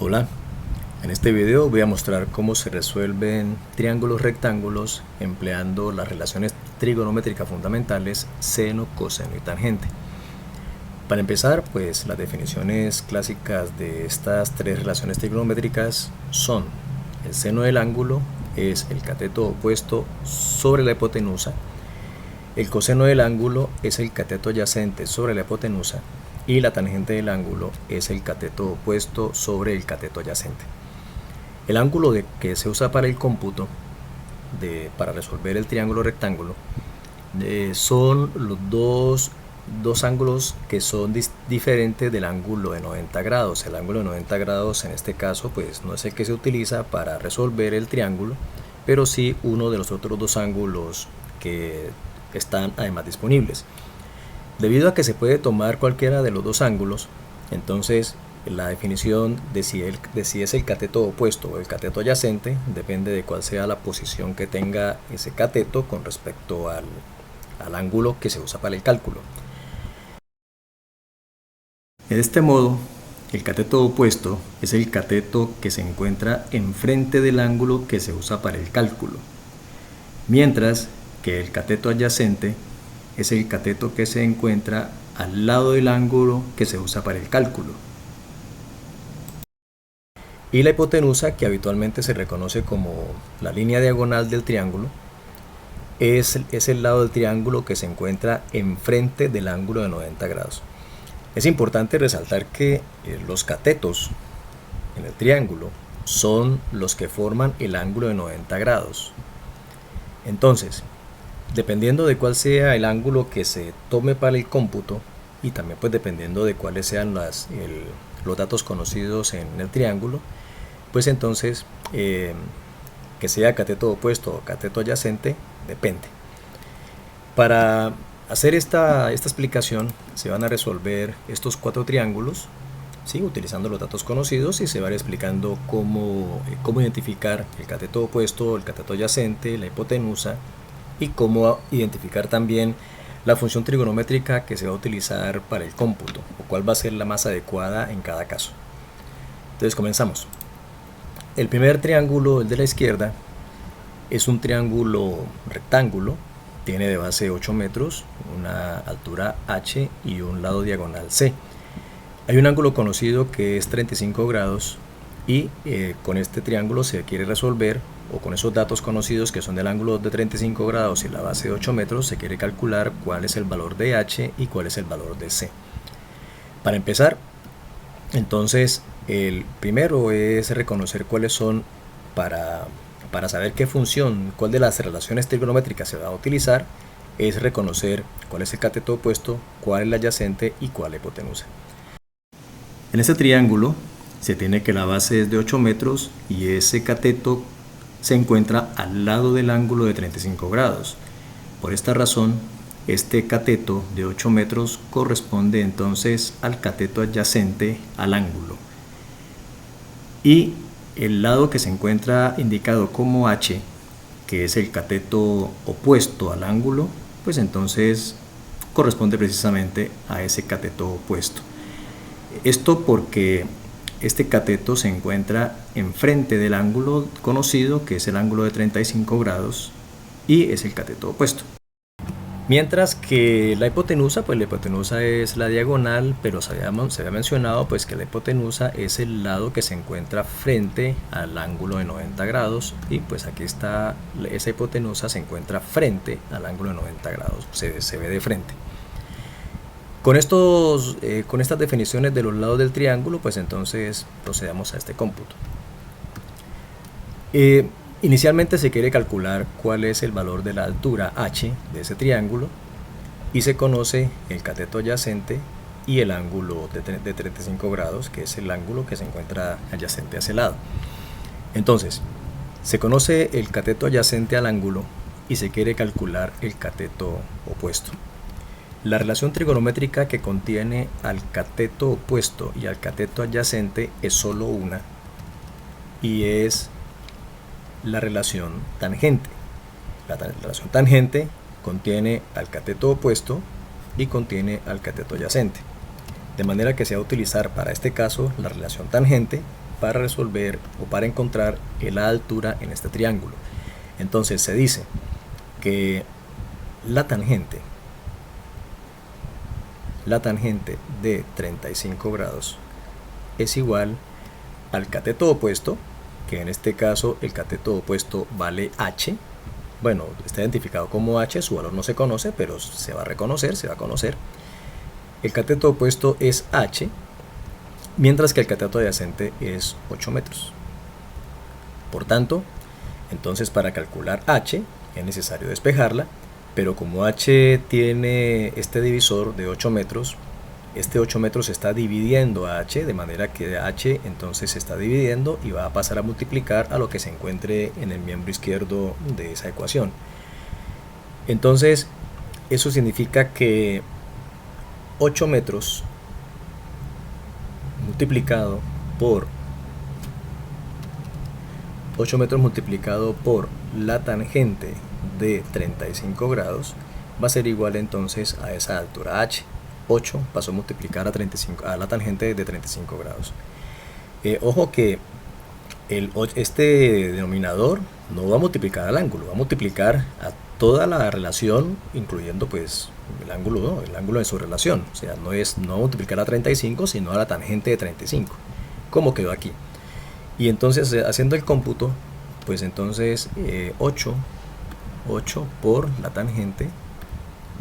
Hola, en este video voy a mostrar cómo se resuelven triángulos rectángulos empleando las relaciones trigonométricas fundamentales seno, coseno y tangente. Para empezar, pues las definiciones clásicas de estas tres relaciones trigonométricas son: el seno del ángulo es el cateto opuesto sobre la hipotenusa, el coseno del ángulo es el cateto adyacente sobre la hipotenusa y la tangente del ángulo es el cateto opuesto sobre el cateto adyacente. El ángulo que se usa para el cómputo para resolver el triángulo rectángulo son los dos ángulos que son diferentes del ángulo de 90 grados. El ángulo de 90 grados en este caso pues no es el que se utiliza para resolver el triángulo, pero sí uno de los otros dos ángulos que están además disponibles. Debido a que se puede tomar cualquiera de los dos ángulos, entonces la definición de si es el cateto opuesto o el cateto adyacente depende de cuál sea la posición que tenga ese cateto con respecto al ángulo que se usa para el cálculo. De este modo, el cateto opuesto es el cateto que se encuentra enfrente del ángulo que se usa para el cálculo, mientras que el cateto adyacente es el cateto que se encuentra al lado del ángulo que se usa para el cálculo. Y la hipotenusa, que habitualmente se reconoce como la línea diagonal del triángulo, es el lado del triángulo que se encuentra enfrente del ángulo de 90 grados. Es importante resaltar que los catetos en el triángulo son los que forman el ángulo de 90 grados. Entonces, dependiendo de cuál sea el ángulo que se tome para el cómputo y también pues dependiendo de cuáles sean los datos conocidos en el triángulo, pues entonces que sea cateto opuesto o cateto adyacente depende. Para hacer esta explicación se van a resolver estos cuatro triángulos, ¿sí?, utilizando los datos conocidos, y se va a ir explicando cómo identificar el cateto opuesto, el cateto adyacente, la hipotenusa, y cómo identificar también la función trigonométrica que se va a utilizar para el cómputo o cuál va a ser la más adecuada en cada caso. Entonces comenzamos. El primer triángulo, el de la izquierda, es un triángulo rectángulo, tiene de base 8 metros, una altura h y un lado diagonal c. Hay un ángulo conocido que es 35 grados y con este triángulo se quiere resolver, o con esos datos conocidos que son del ángulo de 35 grados y la base de 8 metros, se quiere calcular cuál es el valor de h y cuál es el valor de c. Para empezar, entonces, el primero es reconocer cuáles son, para saber qué función, cuál de las relaciones trigonométricas se va a utilizar, es reconocer cuál es el cateto opuesto, cuál es la adyacente y cuál es la hipotenusa. En este triángulo se tiene que la base es de 8 metros y ese cateto se encuentra al lado del ángulo de 35 grados. Por esta razón, este cateto de 8 metros corresponde entonces al cateto adyacente al ángulo. Y el lado que se encuentra indicado como h, que es el cateto opuesto al ángulo, pues entonces corresponde precisamente a ese cateto opuesto. Esto porque este cateto se encuentra enfrente del ángulo conocido, que es el ángulo de 35 grados, y es el cateto opuesto. Mientras que la hipotenusa, pues la hipotenusa es la diagonal, pero se había mencionado pues que la hipotenusa es el lado que se encuentra frente al ángulo de 90 grados, y pues aquí está, esa hipotenusa se encuentra frente al ángulo de 90 grados, se ve de frente. Con estas definiciones de los lados del triángulo, pues entonces procedamos a este cómputo. Inicialmente se quiere calcular cuál es el valor de la altura h de ese triángulo y se conoce el cateto adyacente y el ángulo de 35 grados, que es el ángulo que se encuentra adyacente a ese lado. Entonces, se conoce el cateto adyacente al ángulo y se quiere calcular el cateto opuesto. La relación trigonométrica que contiene al cateto opuesto y al cateto adyacente es solo una, y es la relación tangente. La relación tangente contiene al cateto opuesto y contiene al cateto adyacente, de manera que se va a utilizar para este caso la relación tangente para resolver o para encontrar la altura en este triángulo. Entonces se dice que la tangente de 35 grados es igual al cateto opuesto, que en este caso el cateto opuesto vale h. Bueno, está identificado como h, su valor no se conoce, pero se va a reconocer, se va a conocer. El cateto opuesto es h, mientras que el cateto adyacente es 8 metros. Por tanto, entonces para calcular h es necesario despejarla, pero como h tiene este divisor de 8 metros, este 8 metros se está dividiendo a h, de manera que h entonces se está dividiendo y va a pasar a multiplicar a lo que se encuentre en el miembro izquierdo de esa ecuación. Entonces, eso significa que 8 metros multiplicado por 8 metros multiplicado por la tangente de 35 grados va a ser igual entonces a esa altura h. 8 pasó a multiplicar a la tangente de 35 grados. Ojo que este denominador no va a multiplicar al ángulo, va a multiplicar a toda la relación, incluyendo pues el ángulo, ¿no? El ángulo de su relación. O sea, no va a multiplicar a 35, sino a la tangente de 35, como quedó aquí. Y entonces, haciendo el cómputo, pues entonces 8 por la tangente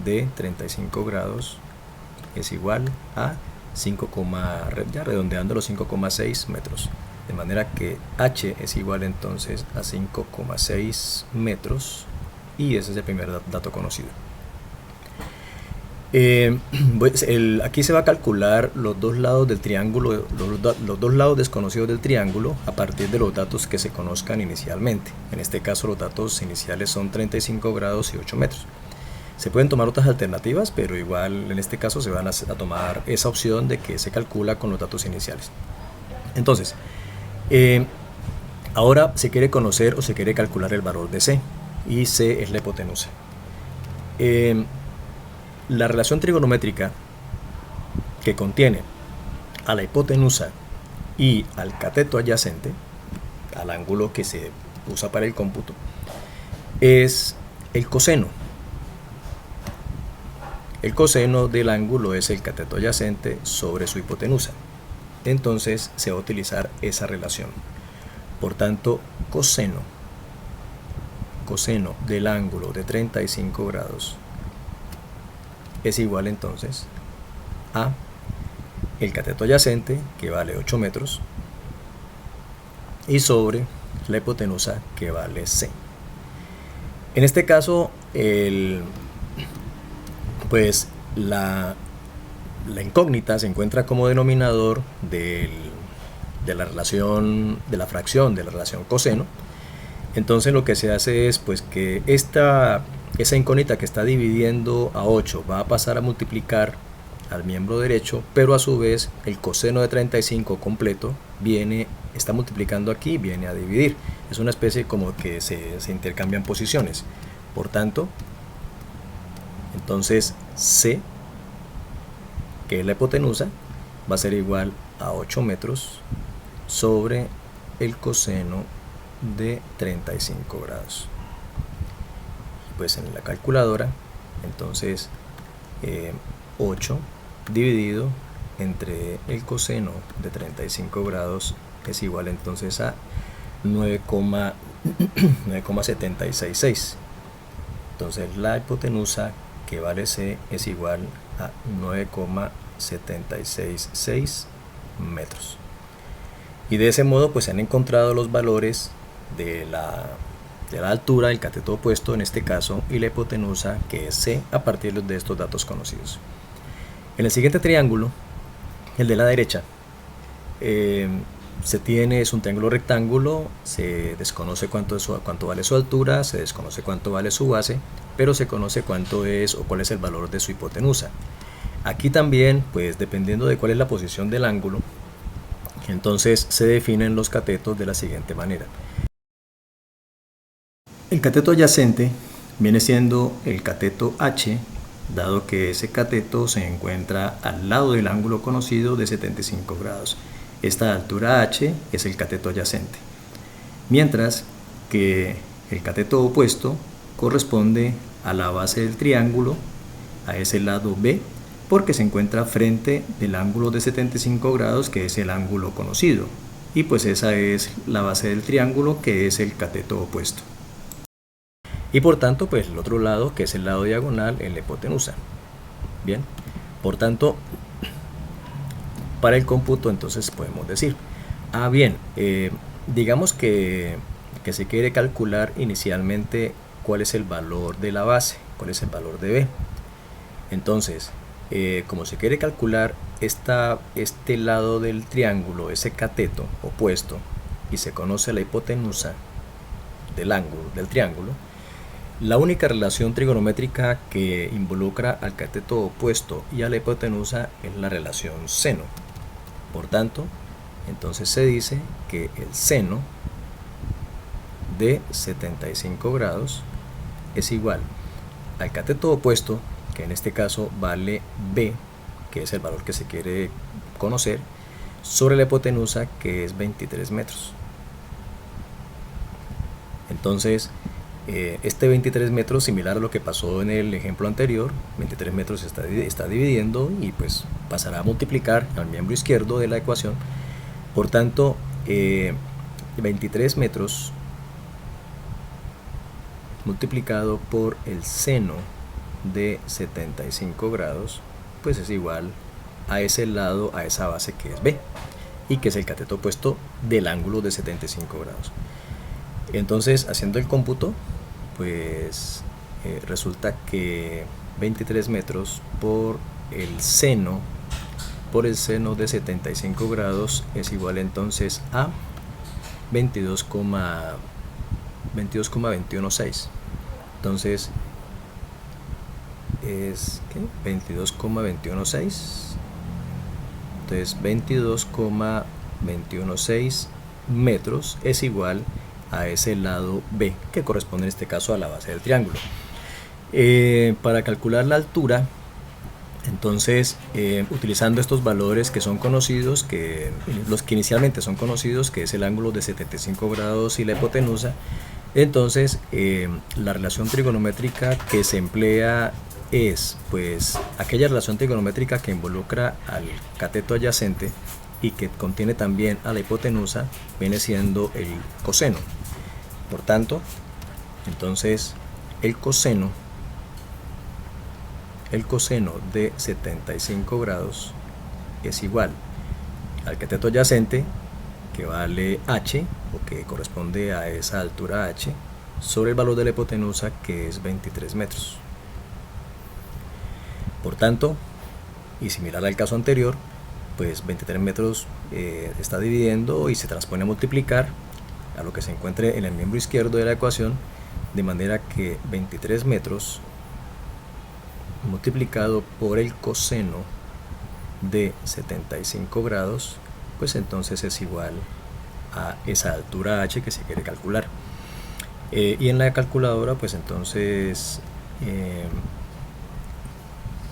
de 35 grados es igual a 5, ya redondeando los 5,6 metros. De manera que h es igual entonces a 5,6 metros, y ese es el primer dato conocido. Aquí se va a calcular los dos lados del triángulo, los dos lados desconocidos del triángulo a partir de los datos que se conozcan inicialmente. En este caso los datos iniciales son 35 grados y 8 metros. Se pueden tomar otras alternativas, pero igual en este caso se van a tomar esa opción de que se calcula con los datos iniciales. Entonces, ahora se quiere conocer o se quiere calcular el valor de C, y C es la hipotenusa. La relación trigonométrica que contiene a la hipotenusa y al cateto adyacente, al ángulo que se usa para el cómputo, es el coseno. El coseno del ángulo es el cateto adyacente sobre su hipotenusa. Entonces se va a utilizar esa relación. Por tanto, coseno del ángulo de 35 grados es igual entonces a el cateto adyacente, que vale 8 metros, y sobre la hipotenusa, que vale C. En este caso, pues la incógnita se encuentra como denominador de la relación, de la fracción de la relación coseno. Entonces lo que se hace es pues que esa incógnita que está dividiendo a 8 va a pasar a multiplicar al miembro derecho, pero a su vez el coseno de 35 completo está multiplicando aquí, viene a dividir. Es una especie como que se intercambian posiciones. Por tanto, entonces C, que es la hipotenusa, va a ser igual a 8 metros sobre el coseno de 35 grados. Pues en la calculadora, entonces 8 dividido entre el coseno de 35 grados es igual entonces a 9,766. Entonces la hipotenusa, que vale C, es igual a 9,766 metros. Y de ese modo pues se han encontrado los valores de la altura del cateto opuesto en este caso, y la hipotenusa, que es C, a partir de estos datos conocidos. En el siguiente triángulo, el de la derecha, es un triángulo rectángulo, se desconoce cuánto vale su altura, se desconoce cuánto vale su base, pero se conoce cuánto es o cuál es el valor de su hipotenusa. Aquí también, pues dependiendo de cuál es la posición del ángulo, entonces se definen los catetos de la siguiente manera. El cateto adyacente viene siendo el cateto H, dado que ese cateto se encuentra al lado del ángulo conocido de 75 grados. Esta altura h es el cateto adyacente, mientras que el cateto opuesto corresponde a la base del triángulo, a ese lado B, porque se encuentra frente del ángulo de 75 grados, que es el ángulo conocido, y pues esa es la base del triángulo, que es el cateto opuesto. Y por tanto, pues el otro lado, que es el lado diagonal, en la hipotenusa. Bien, por tanto, para el cómputo entonces podemos decir, bien, digamos que se quiere calcular inicialmente cuál es el valor de la base, cuál es el valor de B. Entonces, como se quiere calcular este lado del triángulo, ese cateto opuesto, y se conoce la hipotenusa del ángulo del triángulo, la única relación trigonométrica que involucra al cateto opuesto y a la hipotenusa es la relación seno. Por tanto, entonces se dice que el seno de 75 grados es igual al cateto opuesto, que en este caso vale B, que es el valor que se quiere conocer, sobre la hipotenusa, que es 23 metros. Entonces, este 23 metros, similar a lo que pasó en el ejemplo anterior, 23 metros está dividiendo y pues pasará a multiplicar al miembro izquierdo de la ecuación. Por tanto, 23 metros multiplicado por el seno de 75 grados, pues es igual a ese lado, a esa base que es B, y que es el cateto opuesto del ángulo de 75 grados. Entonces, haciendo el cómputo, pues resulta que 23 metros por el seno de 75 grados es igual entonces a 22,216. Entonces es 22,216. Entonces 22,216 metros es igual a ese lado B, que corresponde en este caso a la base del triángulo. Para calcular la altura, entonces utilizando estos valores que son conocidos, los que inicialmente son conocidos, que es el ángulo de 75 grados y la hipotenusa, entonces la relación trigonométrica que se emplea es pues aquella relación trigonométrica que involucra al cateto adyacente y que contiene también a la hipotenusa, viene siendo el coseno. Por tanto, entonces el coseno de 75 grados es igual al cateto adyacente, que vale h, o que corresponde a esa altura h, sobre el valor de la hipotenusa, que es 23 metros. Por tanto, y similar al caso anterior, pues 23 metros está dividiendo y se transpone a multiplicar a lo que se encuentre en el miembro izquierdo de la ecuación, de manera que 23 metros multiplicado por el coseno de 75 grados, pues entonces es igual a esa altura h que se quiere calcular. Y en la calculadora, pues entonces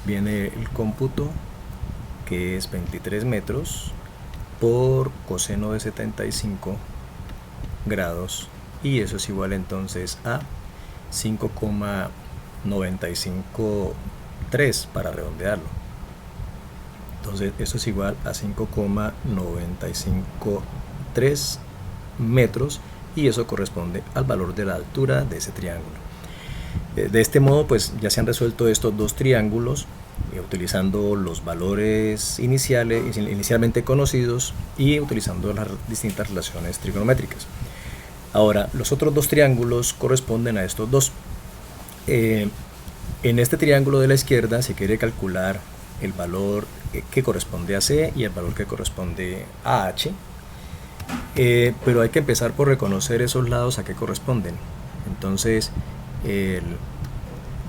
viene el cómputo, que es 23 metros por coseno de 75 grados, y eso es igual entonces a 5,953 para redondearlo. Entonces eso es igual a 5,953 metros, y eso corresponde al valor de la altura de ese triángulo. De este modo, pues ya se han resuelto estos dos triángulos utilizando los valores inicialmente conocidos y utilizando las distintas relaciones trigonométricas. Ahora, los otros dos triángulos corresponden a estos dos. En este triángulo de la izquierda se quiere calcular el valor que corresponde a C y el valor que corresponde a H, pero hay que empezar por reconocer esos lados a qué corresponden. Entonces,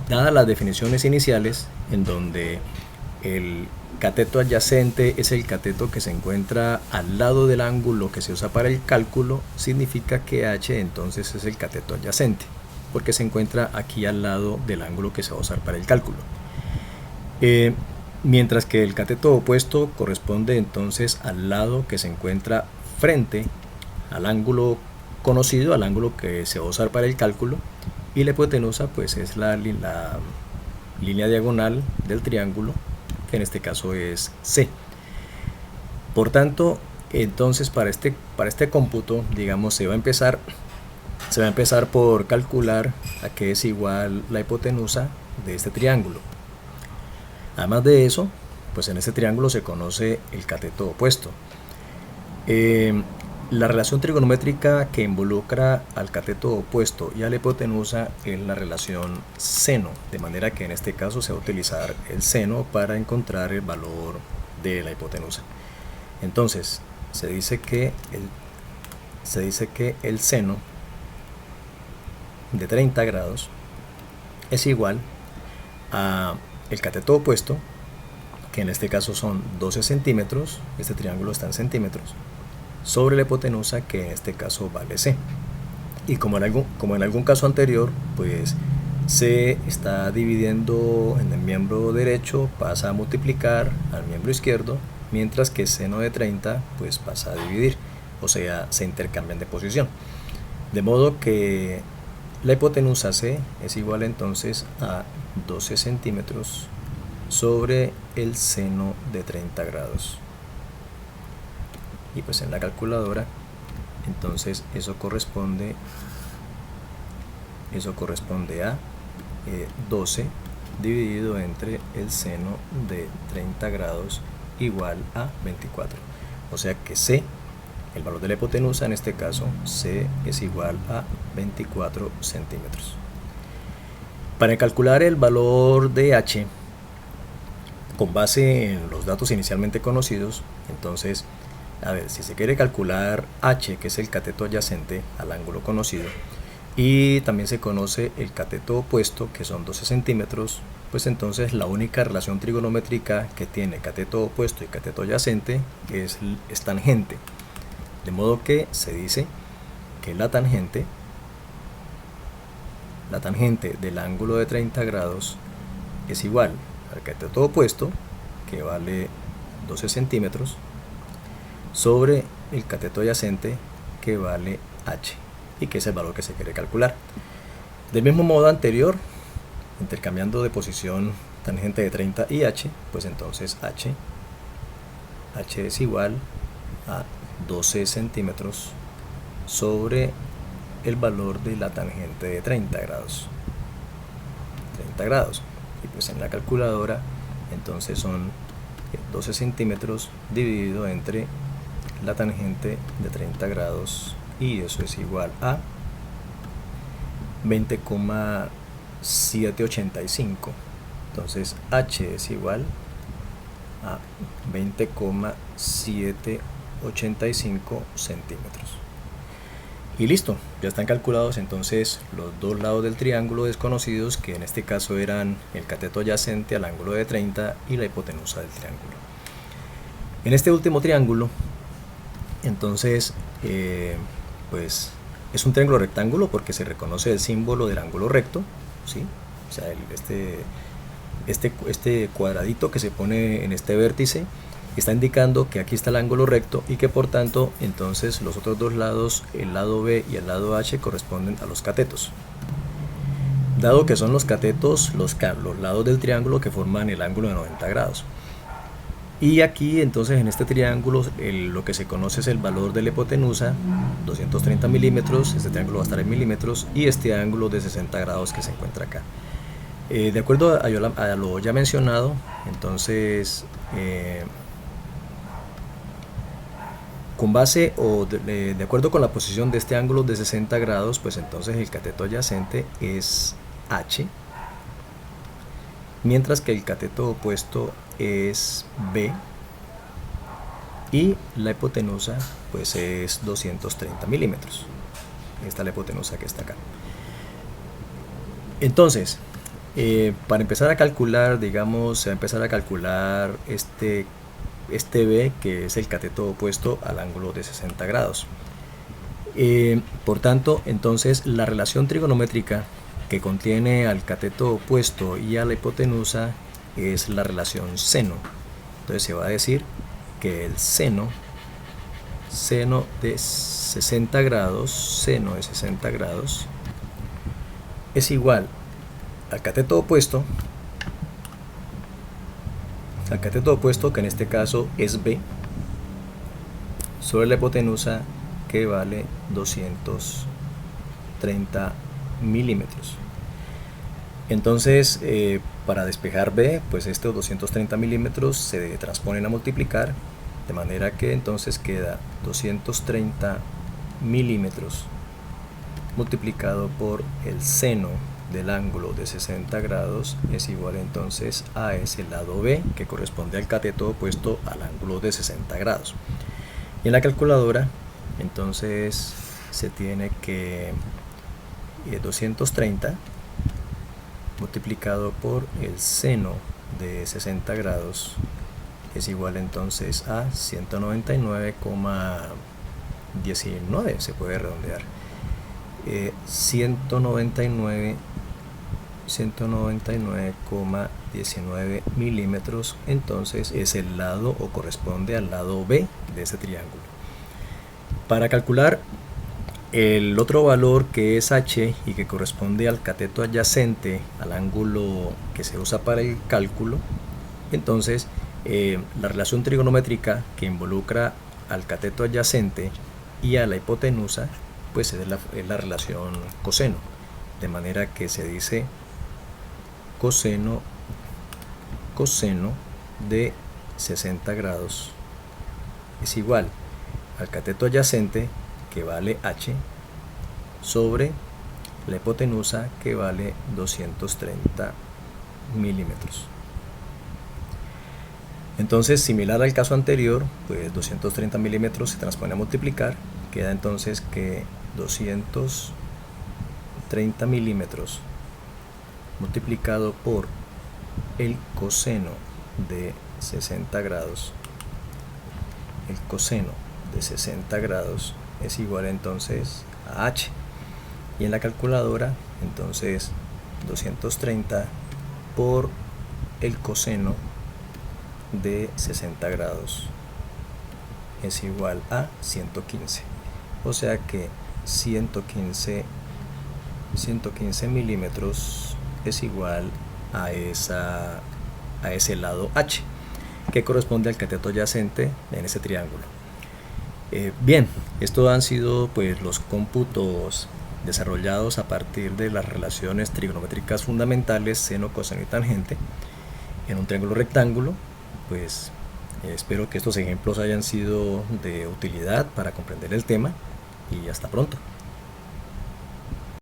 dadas las definiciones iniciales, en donde el cateto adyacente es el cateto que se encuentra al lado del ángulo que se usa para el cálculo, significa que H entonces es el cateto adyacente, porque se encuentra aquí al lado del ángulo que se va a usar para el cálculo. mientras que el cateto opuesto corresponde entonces al lado que se encuentra frente al ángulo conocido, al ángulo que se va a usar para el cálculo, y la hipotenusa pues es la línea diagonal del triángulo, que en este caso es C. Por tanto, entonces para este cómputo, digamos, se va a empezar por calcular a qué es igual la hipotenusa de este triángulo. Además de eso, pues en este triángulo se conoce el cateto opuesto. La relación trigonométrica que involucra al cateto opuesto y a la hipotenusa es la relación seno, de manera que en este caso se va a utilizar el seno para encontrar el valor de la hipotenusa. Entonces, se dice que el seno de 30 grados es igual a el cateto opuesto, que en este caso son 12 centímetros, este triángulo está en centímetros, sobre la hipotenusa, que en este caso vale C. Y como en algún caso anterior, pues C está dividiendo en el miembro derecho, pasa a multiplicar al miembro izquierdo, mientras que seno de 30 pues pasa a dividir, o sea, se intercambian de posición. De modo que la hipotenusa C es igual entonces a 12 centímetros sobre el seno de 30 grados. Y pues en la calculadora, entonces eso corresponde a 12 dividido entre el seno de 30 grados igual a 24. O sea que C, el valor de la hipotenusa en este caso, C es igual a 24 centímetros. Para calcular el valor de H, con base en los datos inicialmente conocidos, entonces, a ver, si se quiere calcular H, que es el cateto adyacente al ángulo conocido, y también se conoce el cateto opuesto, que son 12 centímetros, pues entonces la única relación trigonométrica que tiene cateto opuesto y cateto adyacente es tangente. De modo que se dice que la tangente del ángulo de 30 grados es igual al cateto opuesto, que vale 12 centímetros, sobre el cateto adyacente, que vale H, y que es el valor que se quiere calcular. Del mismo modo anterior, intercambiando de posición tangente de 30 y H, pues entonces H es igual a 12 centímetros sobre el valor de la tangente de 30 grados. Y pues en la calculadora entonces son 12 centímetros dividido entre la tangente de 30 grados, y eso es igual a 20,785. Entonces H es igual a 20,785 centímetros. Y listo, ya están calculados entonces los dos lados del triángulo desconocidos, que en este caso eran el cateto adyacente al ángulo de 30 y la hipotenusa del triángulo. En este último triángulo, entonces, pues es un triángulo rectángulo porque se reconoce el símbolo del ángulo recto, ¿sí? O sea, este cuadradito que se pone en este vértice está indicando que aquí está el ángulo recto, y que por tanto entonces los otros dos lados, el lado B y el lado H, corresponden a los catetos. Dado que son los catetos los lados del triángulo que forman el ángulo de 90 grados. Y aquí entonces en este triángulo lo que se conoce es el valor de la hipotenusa, 230 milímetros, este triángulo va a estar en milímetros, y este ángulo de 60 grados que se encuentra acá. De acuerdo a lo ya mencionado, entonces con base o de acuerdo con la posición de este ángulo de 60 grados, pues entonces el cateto adyacente es H, mientras que el cateto opuesto es B, y la hipotenusa pues es 230 milímetros. Esta es la hipotenusa que está acá. Entonces, para empezar a calcular, digamos, se va a empezar a calcular este B, que es el cateto opuesto al ángulo de 60 grados. Por tanto, entonces la relación trigonométrica que contiene al cateto opuesto y a la hipotenusa es la relación seno. Entonces se va a decir que el seno de 60 grados, es igual al cateto opuesto, que en este caso es B, sobre la hipotenusa, que vale 230 milímetros. Entonces, para despejar B, pues estos 230 milímetros se transponen a multiplicar, de manera que entonces queda 230 milímetros multiplicado por el seno del ángulo de 60 grados es igual entonces a ese lado B, que corresponde al cateto opuesto al ángulo de 60 grados. Y en la calculadora entonces se tiene que 230 multiplicado por el seno de 60 grados es igual entonces a 199,19, se puede redondear, 199,19 milímetros, entonces es el lado o corresponde al lado B de ese triángulo. Para calcular el otro valor, que es H y que corresponde al cateto adyacente al ángulo que se usa para el cálculo, entonces la relación trigonométrica que involucra al cateto adyacente y a la hipotenusa pues es la relación coseno, de manera que se dice coseno de 60 grados es igual al cateto adyacente, que vale H, sobre la hipotenusa, que vale 230 milímetros. Entonces, similar al caso anterior, pues 230 milímetros se transpone a multiplicar, queda entonces que 230 milímetros multiplicado por el coseno de 60 grados, es igual entonces a H, y en la calculadora entonces 230 por el coseno de 60 grados es igual a 115, o sea que 115 milímetros es igual a ese lado H, que corresponde al cateto adyacente en ese triángulo. Bien, estos han sido pues los cómputos desarrollados a partir de las relaciones trigonométricas fundamentales seno, coseno y tangente en un triángulo rectángulo. Pues espero que estos ejemplos hayan sido de utilidad para comprender el tema, y hasta pronto.